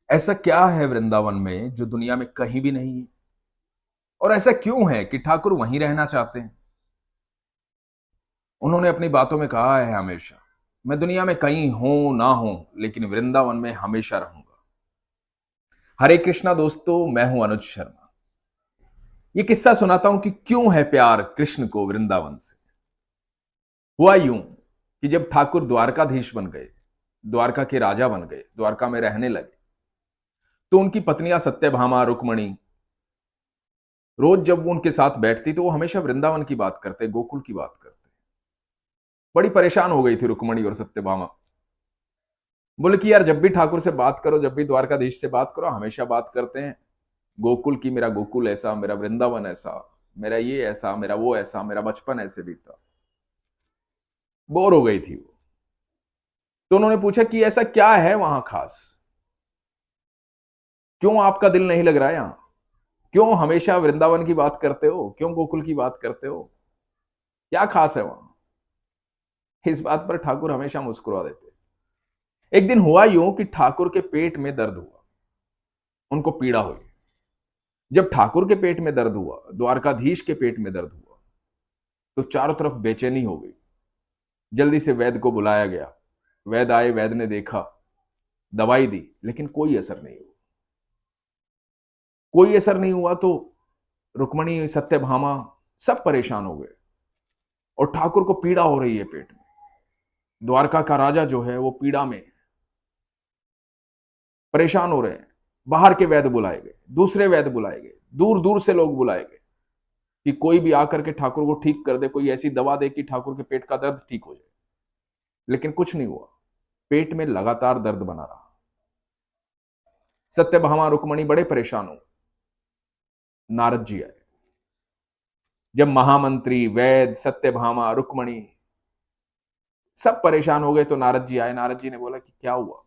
ऐसा क्या है वृंदावन में जो दुनिया में कहीं भी नहीं है? और ऐसा क्यों है कि ठाकुर वहीं रहना चाहते हैं? उन्होंने अपनी बातों में कहा है हमेशा, मैं दुनिया में कहीं हूं ना हूं, लेकिन वृंदावन में हमेशा रहूंगा। हरे कृष्णा दोस्तों, मैं हूं अनुज शर्मा। ये किस्सा सुनाता हूं कि क्यों है प्यार कृष्ण को वृंदावन से। हुआ यूं कि जब ठाकुर द्वारकाधीश बन गए, द्वारका के राजा बन गए, द्वारका में रहने लगे, तो उनकी पत्नियां सत्यभामा, रुक्मणी, रोज जब वो उनके साथ बैठती तो वो हमेशा वृंदावन की बात करते, गोकुल की बात करते। बड़ी परेशान हो गई थी रुक्मणी और सत्यभामा। बोले कि यार, जब भी ठाकुर से बात करो, जब भी द्वारकाधीश से बात करो, हमेशा बात करते हैं गोकुल की, मेरा गोकुल ऐसा, मेरा वृंदावन ऐसा, मेरा ये ऐसा, मेरा वो ऐसा, मेरा बचपन ऐसे बीता। बोर हो गई थी वो। तो उन्होंने पूछा कि ऐसा क्या है वहां खास, क्यों आपका दिल नहीं लग रहा है यहां, क्यों हमेशा वृंदावन की बात करते हो, क्यों गोकुल की बात करते हो, क्या खास है वहां? इस बात पर ठाकुर हमेशा मुस्कुरा देते। एक दिन हुआ यूं कि ठाकुर के पेट में दर्द हुआ, उनको पीड़ा हुई। जब ठाकुर के पेट में दर्द हुआ, द्वारकाधीश के पेट में दर्द हुआ, तो चारों तरफ बेचैनी हो गई। जल्दी से वैद्य को बुलाया गया। वैद्य आए, वैद्य ने देखा, दवाई दी, लेकिन कोई असर नहीं हुआ। कोई असर नहीं हुआ तो रुक्मणी, सत्यभामा सब परेशान हो गए, और ठाकुर को पीड़ा हो रही है पेट में। द्वारका का राजा जो है वो पीड़ा में परेशान हो रहे हैं। बाहर के वैद्य बुलाए गए, दूसरे वैद्य बुलाए गए, दूर दूर से लोग बुलाए गए कि कोई भी आकर के ठाकुर को ठीक कर दे, कोई ऐसी दवा दे कि ठाकुर के पेट का दर्द ठीक हो जाए। लेकिन कुछ नहीं हुआ, पेट में लगातार दर्द बना रहा। सत्यभामा, रुक्मणी बड़े परेशान हो। नारद जी आए। जब महामंत्री, वैद्य, सत्यभामा, रुक्मणी सब परेशान हो गए तो नारद जी आए। नारद जी ने बोला कि क्या हुआ?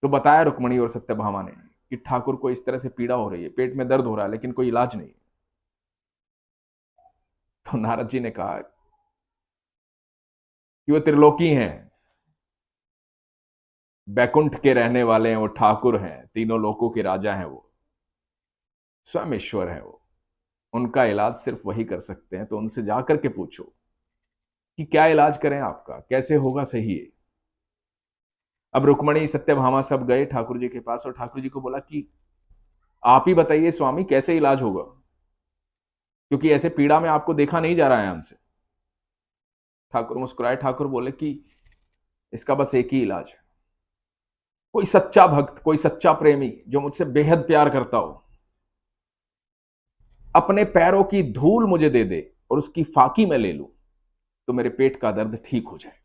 तो बताया रुक्मणी और सत्यभामा ने कि ठाकुर को इस तरह से पीड़ा हो रही है, पेट में दर्द हो रहा है, लेकिन कोई इलाज नहीं। तो नारद जी ने कहा कि वो त्रिलोकी हैं, बैकुंठ के रहने वाले हैं, वो ठाकुर हैं, तीनों लोकों के राजा हैं, वो स्वयं ईश्वर है। वो, उनका इलाज सिर्फ वही कर सकते हैं, तो उनसे जाकर के पूछो कि क्या इलाज करें आपका, कैसे होगा सही है। अब रुक्मणी, सत्यभामा सब गए ठाकुर जी के पास, और ठाकुर जी को बोला कि आप ही बताइए स्वामी, कैसे इलाज होगा, क्योंकि ऐसे पीड़ा में आपको देखा नहीं जा रहा है हमसे। ठाकुर मुस्कुराए, ठाकुर बोले कि इसका बस एक ही इलाज है। कोई सच्चा भक्त, कोई सच्चा प्रेमी जो मुझसे बेहद प्यार करता हो, अपने पैरों की धूल मुझे दे दे और उसकी फाकी मैं ले लूं, तो मेरे पेट का दर्द ठीक हो जाए।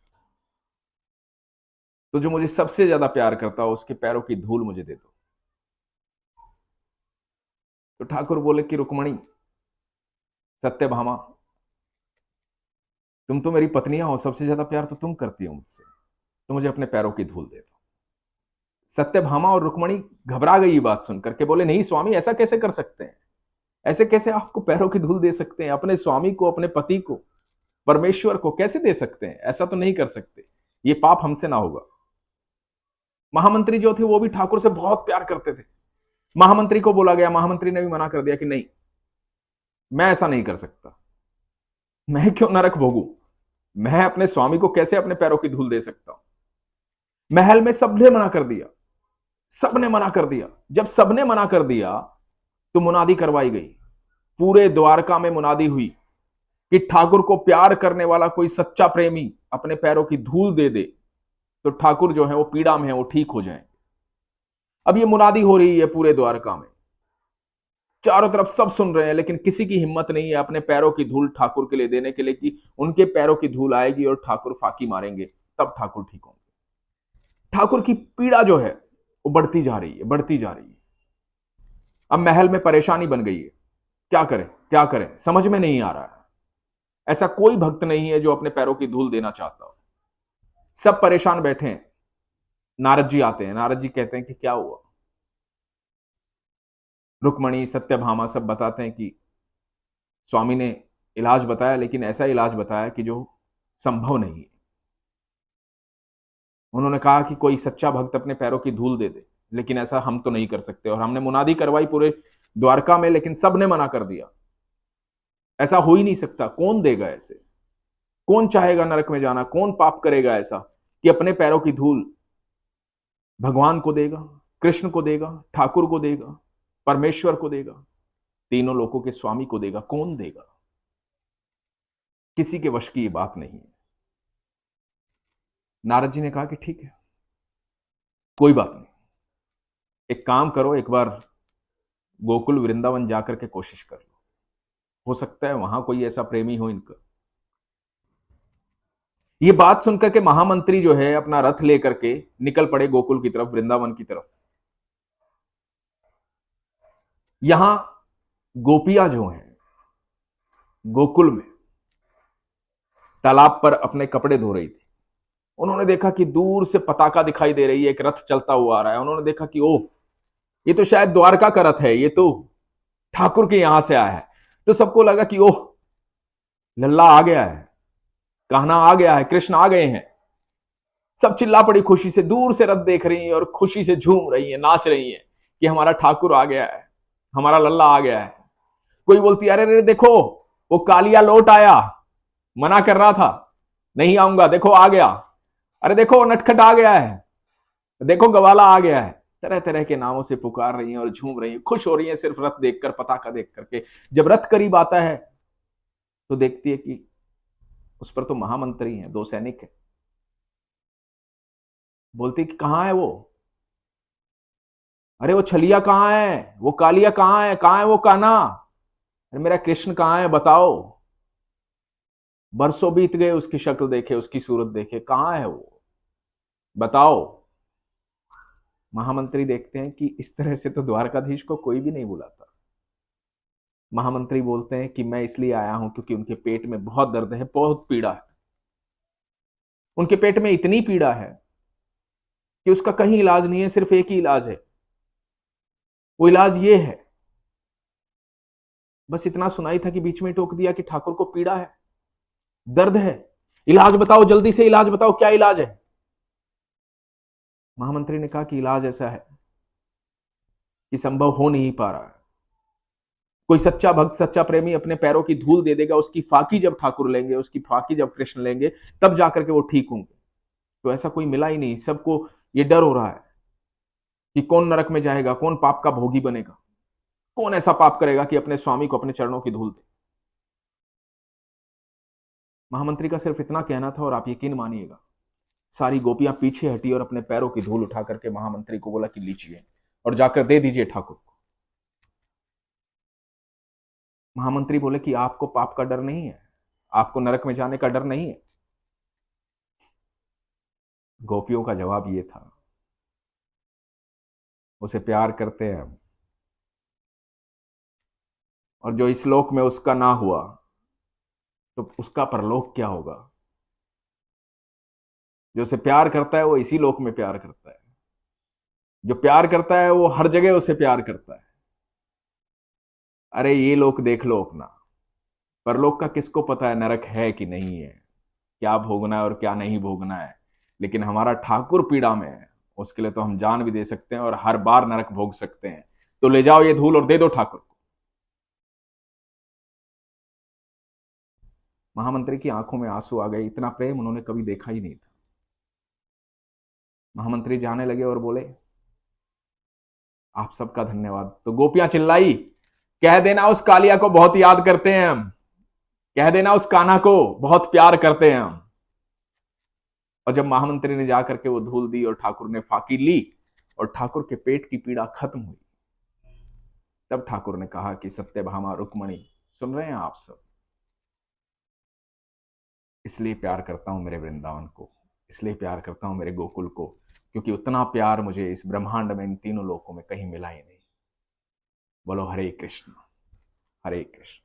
तो जो मुझे सबसे ज्यादा प्यार करता हो, उसके पैरों की धूल मुझे दे दो। तो ठाकुर बोले कि रुक्मणी, सत्यभामा, तुम तो मेरी पत्नियां हो, सबसे ज्यादा प्यार तो तुम करती हो मुझसे, तो मुझे अपने पैरों की धूल दे दो। सत्यभामा और रुक्मणी घबरा गई ये बात सुनकर के, बोले नहीं स्वामी, ऐसा कैसे कर सकते हैं, ऐसे कैसे आपको पैरों की धूल दे सकते हैं, अपने स्वामी को, अपने पति को, परमेश्वर को कैसे दे सकते हैं? ऐसा तो नहीं कर सकते, ये पाप हमसे ना होगा। महामंत्री जो थे वो भी ठाकुर से बहुत प्यार करते थे। महामंत्री को बोला गया, महामंत्री ने भी मना कर दिया कि नहीं, मैं ऐसा नहीं कर सकता, मैं क्यों नरक भोगू, मैं अपने स्वामी को कैसे अपने पैरों की धूल दे सकता हूं। महल में सबने मना कर दिया, सबने मना कर दिया। जब सबने मना कर दिया तो मुनादी करवाई गई, पूरे द्वारका में मुनादी हुई कि ठाकुर को प्यार करने वाला कोई सच्चा प्रेमी अपने पैरों की धूल दे दे, तो ठाकुर जो है वो पीड़ा में है, वो ठीक हो जाए। अब ये मुनादी हो रही है पूरे द्वारका में, चारों तरफ सब सुन रहे हैं, लेकिन किसी की हिम्मत नहीं है अपने पैरों की धूल ठाकुर के लिए देने के लिए, कि उनके पैरों की धूल आएगी और ठाकुर फाकी मारेंगे, तब ठाकुर ठीक होंगे। ठाकुर की पीड़ा जो है वो बढ़ती जा रही है, बढ़ती जा रही है। अब महल में परेशानी बन गई है, क्या करें, क्या करें, समझ में नहीं आ रहा है। ऐसा कोई भक्त नहीं है जो अपने पैरों की धूल देना चाहता हो। सब परेशान बैठे हैं। नारद जी आते हैं। नारद जी कहते हैं कि क्या हुआ? रुक्मणी, सत्यभामा सब बताते हैं कि स्वामी ने इलाज बताया, लेकिन ऐसा इलाज बताया कि जो संभव नहीं है। उन्होंने कहा कि कोई सच्चा भक्त अपने पैरों की धूल दे दे, लेकिन ऐसा हम तो नहीं कर सकते। और हमने मुनादी करवाई पूरे द्वारका में, लेकिन सबने मना कर दिया, ऐसा हो ही नहीं सकता। कौन देगा ऐसे? कौन चाहेगा नरक में जाना? कौन पाप करेगा ऐसा कि अपने पैरों की धूल भगवान को देगा, कृष्ण को देगा, ठाकुर को देगा, परमेश्वर को देगा, तीनों लोकों के स्वामी को देगा? कौन देगा? किसी के वश की ये बात नहीं है। नारद जी ने कहा कि ठीक है, कोई बात नहीं, एक काम करो, एक बार गोकुल वृंदावन जाकर के कोशिश कर लो, हो सकता है वहां कोई ऐसा प्रेमी हो इनका। ये बात सुनकर के महामंत्री जो है अपना रथ लेकर के निकल पड़े गोकुल की तरफ, वृंदावन की तरफ। यहां गोपियां जो हैं गोकुल में तालाब पर अपने कपड़े धो रही थी। उन्होंने देखा कि दूर से पताका दिखाई दे रही है, एक रथ चलता हुआ आ रहा है। उन्होंने देखा कि ओह, ये तो शायद द्वारका का रथ है, ये तो ठाकुर के यहां से आया है। तो सबको लगा कि ओह, लल्ला आ गया है, कान्हा आ गया है, कृष्ण आ गए हैं। सब चिल्ला पड़ी खुशी से, दूर से रथ देख रही हैं और खुशी से झूम रही हैं, नाच रही हैं कि हमारा ठाकुर आ गया है, हमारा लल्ला आ गया है। कोई बोलती, अरे अरे देखो, वो कालिया लौट आया, मना कर रहा था नहीं आऊंगा, देखो आ गया। अरे देखो नटखट आ गया है, देखो गवाला आ गया है। तरह तरह के नामों से पुकार रही हैं और झूम रही हैं, खुश हो रही हैं सिर्फ रथ देखकर, पताका देख करके। जब रथ करीब आता है तो देखती है कि उस पर तो महामंत्री हैं, दो सैनिक हैं। बोलती कि कहां है वो? अरे वो छलिया कहां है, वो कालिया कहां है वो कान्हा? अरे मेरा कृष्ण कहां है, बताओ। बरसों बीत गए उसकी शक्ल देखे, उसकी सूरत देखे, कहां है वो, बताओ। महामंत्री देखते हैं कि इस तरह से तो द्वारकाधीश को कोई भी नहीं बुलाता। महामंत्री बोलते हैं कि मैं इसलिए आया हूं क्योंकि उनके पेट में बहुत दर्द है, बहुत पीड़ा है। उनके पेट में इतनी पीड़ा है कि उसका कहीं इलाज नहीं है, सिर्फ एक ही इलाज है। वो इलाज ये है, बस इतना सुनाई था कि बीच में टोक दिया कि ठाकुर को पीड़ा है, दर्द है, इलाज बताओ, जल्दी से इलाज बताओ, क्या इलाज है? महामंत्री ने कहा कि इलाज ऐसा है कि संभव हो नहीं पा रहा है। कोई सच्चा भक्त, सच्चा प्रेमी अपने पैरों की धूल दे देगा, उसकी फाकी जब ठाकुर लेंगे, उसकी फाकी जब कृष्ण लेंगे, तब जाकर के वो ठीक होंगे। तो ऐसा कोई मिला ही नहीं। सबको ये डर हो रहा है कि कौन नरक में जाएगा, कौन पाप का भोगी बनेगा, कौन ऐसा पाप करेगा कि अपने स्वामी को अपने चरणों की धूल दे। महामंत्री का सिर्फ इतना कहना था और आप यकीन मानिएगा, सारी गोपियां पीछे हटी और अपने पैरों की धूल उठा करके महामंत्री को बोला कि लीजिए और जाकर दे दीजिए ठाकुर को। महामंत्री बोले कि आपको पाप का डर नहीं है, आपको नरक में जाने का डर नहीं है। गोपियों का जवाब ये था, उसे प्यार करते हैं हम, और जो इस लोक में उसका ना हुआ तो उसका परलोक क्या होगा। जो उसे प्यार करता है वो इसी लोक में प्यार करता है, जो प्यार करता है वो हर जगह उसे प्यार करता है। अरे ये लोक देख लो अपना, परलोक का किसको पता है नरक है कि नहीं है, क्या भोगना है और क्या नहीं भोगना है। लेकिन हमारा ठाकुर पीड़ा में है, उसके लिए तो हम जान भी दे सकते हैं और हर बार नरक भोग सकते हैं। तो ले जाओ ये धूल और दे दो ठाकुर को। महामंत्री की आंखों में आंसू आ गए, इतना प्रेम उन्होंने कभी देखा ही नहीं था। महामंत्री जाने लगे और बोले, आप सबका धन्यवाद। तो गोपियां चिल्लाई, कह देना उस कालिया को बहुत याद करते हैं हम, कह देना उस कान्हा को बहुत प्यार करते हैं हम। और जब महामंत्री ने जाकर के वो धूल दी और ठाकुर ने फाकी ली और ठाकुर के पेट की पीड़ा खत्म हुई, तब ठाकुर ने कहा कि सत्यभामा रुक्मणी, सुन रहे हैं आप सब, इसलिए प्यार करता हूं मेरे वृंदावन को, इसलिए प्यार करता हूं मेरे गोकुल को, क्योंकि उतना प्यार मुझे इस ब्रह्मांड में, इन तीनों लोकों में कहीं मिला ही नहीं। बोलो हरे कृष्ण, हरे कृष्ण।